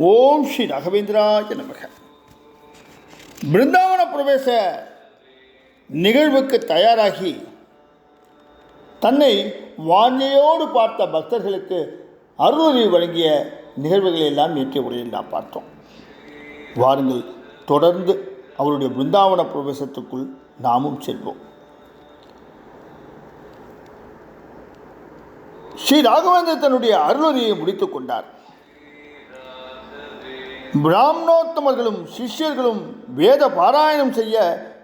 ஓம் ஸ்ரீ ராகவேந்திராய நமக. பிருந்தாவன பிரவேச நிகழ்வுக்கு தயாராகி தன்னை வாஞ்சையோடு பார்த்த பக்தர்களுக்கு அருளுரை வழங்கிய நிகழ்வுகளை எல்லாம் நேற்றைய உரையில் நாம் பார்த்தோம். வாருங்கள், தொடர்ந்து அவருடைய பிருந்தாவன பிரவேசத்துக்குள் நாமும் செல்வோம். ஸ்ரீ ராகவேந்தர் தன்னுடைய அருளுரையை முடித்துக் கொண்டார். பிராமணோத்தமர்களும் சிஷ்யர்களும் வேத பாராயணம் செய்ய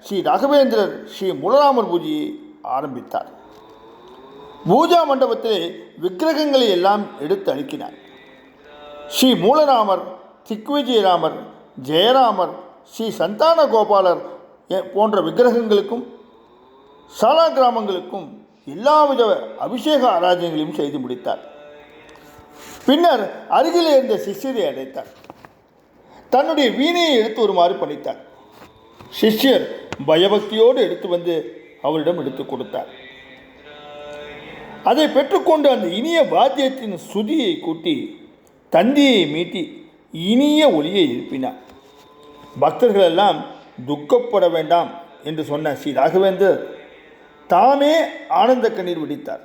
ஸ்ரீ ராகவேந்திரர் ஸ்ரீ மூலராமர் பூஜையை ஆரம்பித்தார். பூஜா மண்டபத்திலே விக்கிரகங்களை எல்லாம் எடுத்து அடுக்கினார். ஸ்ரீ மூலராமர், திக்விஜயராமர், ஜெயராமர், ஸ்ரீ சந்தான கோபாலர் போன்ற விக்கிரகங்களுக்கும் சாலா கிராமங்களுக்கும் எல்லாவித அபிஷேக ஆராதனைகளையும் செய்து முடித்தார். பின்னர் அருகிலே இருந்த சிஷ்யரை அழைத்தார். தன்னுடைய வீணையை எடுத்து வருமாறு பணித்தார். சிஷ்யர் பயபக்தியோடு எடுத்து வந்து அவரிடம் எடுத்து கொடுத்தார். அதை பெற்றுக்கொண்டு அந்த இனிய வாத்தியத்தின் சுதியை கூட்டி தந்தியை மீட்டி இனிய ஒளியை எழுப்பினார். பக்தர்கள் எல்லாம் துக்கப்பட வேண்டாம் என்று சொன்ன ஸ்ரீ ராகவேந்தர் தாமே ஆனந்த கண்ணீர் விடித்தார்.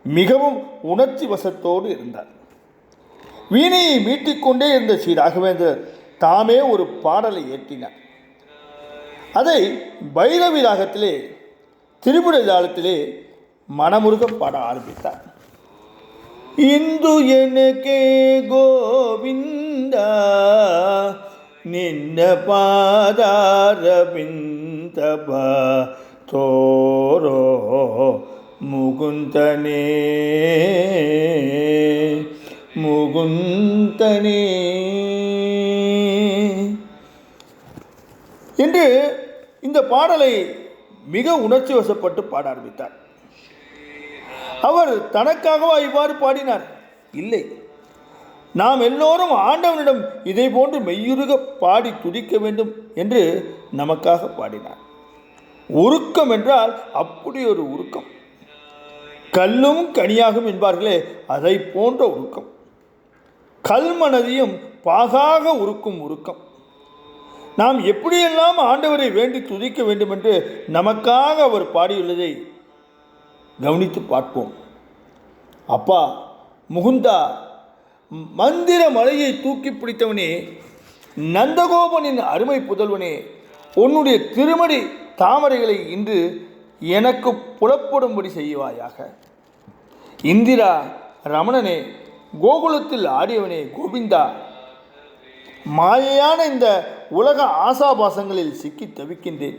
மிகவும் உணர்ச்சி வசத்தோடு இருந்தார். வீணையை மீட்டிக்கொண்டே இருந்த ஸ்ரீ ராகவேந்தர் தாமே ஒரு பாடலை ஏற்றினார். அதை பைரவி ராகத்திலே திரிபுர தாளத்திலே மனமுருக பாட ஆரம்பித்தார். இந்து எனக்கே கோவிந்தா நின்ன பாதார பிந்தபா தோரோ முகுந்தனே முகுந்தனே என்று இந்த பாடலை மிக உணர்ச்சி வசப்பட்டு பாட ஆரம்பித்தார். அவர் தனக்காகவா இவ்வாறு பாடினார்? இல்லை, நாம் எல்லோரும் ஆண்டவனிடம் இதை போன்று மெய்யுருக பாடி துதிக்க வேண்டும் என்று நமக்காக பாடினார். உருக்கம் என்றால் அப்படி ஒரு உருக்கம். கல்லும் கனியாகும் என்பார்களே, அதை போன்ற உருக்கம். கல்மனதையும் பாகாக உருக்கும் உருக்கம். நாம் எப்படியெல்லாம் ஆண்டவரை வேண்டி துதிக்க வேண்டும் என்று நமக்காக அவர் பாடியுள்ளதை கவனித்து பார்ப்போம். அப்பா முகுந்தா, மந்திர மலையை தூக்கி பிடித்தவனே, நந்தகோபனின் அருமை புதல்வனே, உன்னுடைய திருமடி தாமரைகளை இன்று எனக்கு புலப்படும்படி செய்வாயாக. இந்திரா ரமணனே, கோகுலத்தில் ஆடியவனே கோவிந்தா, மாயையான இந்த உலக ஆசாபாசங்களில் சிக்கி தவிக்கின்றேன்.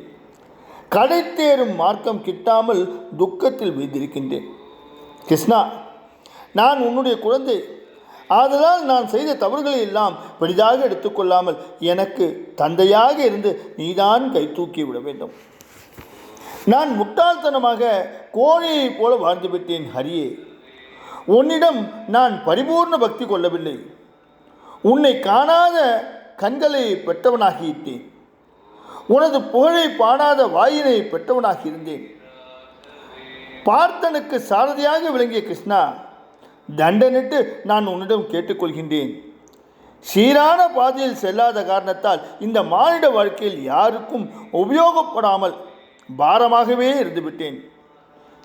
கடைத்தேறும் மார்க்கம் கிட்டாமல் துக்கத்தில் வீழ்ந்திருக்கின்றேன். கிருஷ்ணா, நான் உன்னுடைய குழந்தை. ஆதலால் நான் செய்த தவறுகளை எல்லாம் பெரிதாக எடுத்துக்கொள்ளாமல் எனக்கு தந்தையாக இருந்து நீதான் கை தூக்கி விட வேண்டும். நான் முட்டாள்தனமாக கோழையைப் போல வாழ்ந்துவிட்டேன். ஹரியே, உன்னிடம் நான் பரிபூர்ண பக்தி கொள்ளவில்லை. உன்னை காணாத கண்களை பெற்றவனாகிவிட்டேன். உனது புகழை பாடாத வாயினை பெற்றவனாகி இருந்தேன். பார்த்தனுக்கு சாரதியாக விளங்கிய கிருஷ்ணா, தண்டனிட்டு நான் உன்னிடம் கேட்டுக்கொள்கின்றேன். சீரான பாதையில் செல்லாத காரணத்தால் இந்த மானிட வாழ்க்கையில் யாருக்கும் உபயோகப்படாமல் பாரமாகவே இருந்துவிட்டேன்.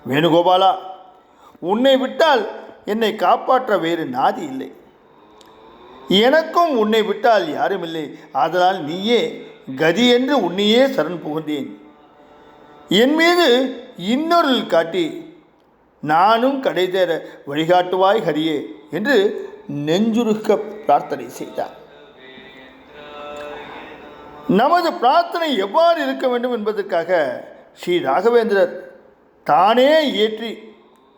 வேணுகோபாலா, உன்னை விட்டால் என்னை காப்பாற்ற வேறு நாதி இல்லை. எனக்கும் உன்னை விட்டால் யாரும் இல்லை. ஆதலால் நீயே கதி என்று உன்னையே சரண் புகுந்தேன். என் மீது இன்னொருள் காட்டி நானும் கடைதேற வழிகாட்டுவாய் ஹரியே என்று நெஞ்சுருக்க பிரார்த்தனை செய்தார். நமது பிரார்த்தனை எவ்வாறு இருக்க வேண்டும் என்பதற்காக ஸ்ரீ ராகவேந்திரர் தானே இயற்றி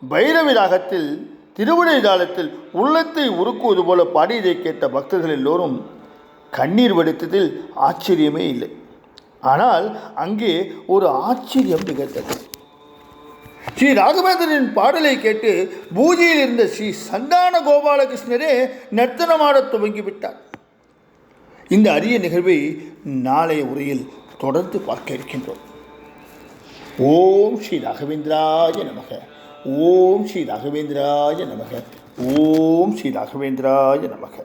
பைரவி ராகத்தில் திருவிடை தாளத்தில் உள்ளத்தை உருக்குவது போல பாடியதை கேட்ட பக்தர்கள் எல்லோரும் கண்ணீர் வடித்ததில் ஆச்சரியமே இல்லை. ஆனால் அங்கே ஒரு ஆச்சரியம் நிகழ்ந்தது. ஸ்ரீ ராகவேந்திரனின் பாடலை கேட்டு பூஜையில் இருந்த ஸ்ரீ சந்தான கோபாலகிருஷ்ணரே நர்த்தனமாடத் துவங்கிவிட்டார். இந்த அரிய நிகழ்வை நாளைய உரையில் தொடர்ந்து பார்க்க இருக்கின்றோம். ஓம் ஸ்ரீ ராகவேந்திராய நமக. ஓம் ஸ்ரீ ராகவேந்திராய நமக. ஓம் ஸ்ரீ ராகவேந்திராய நமக.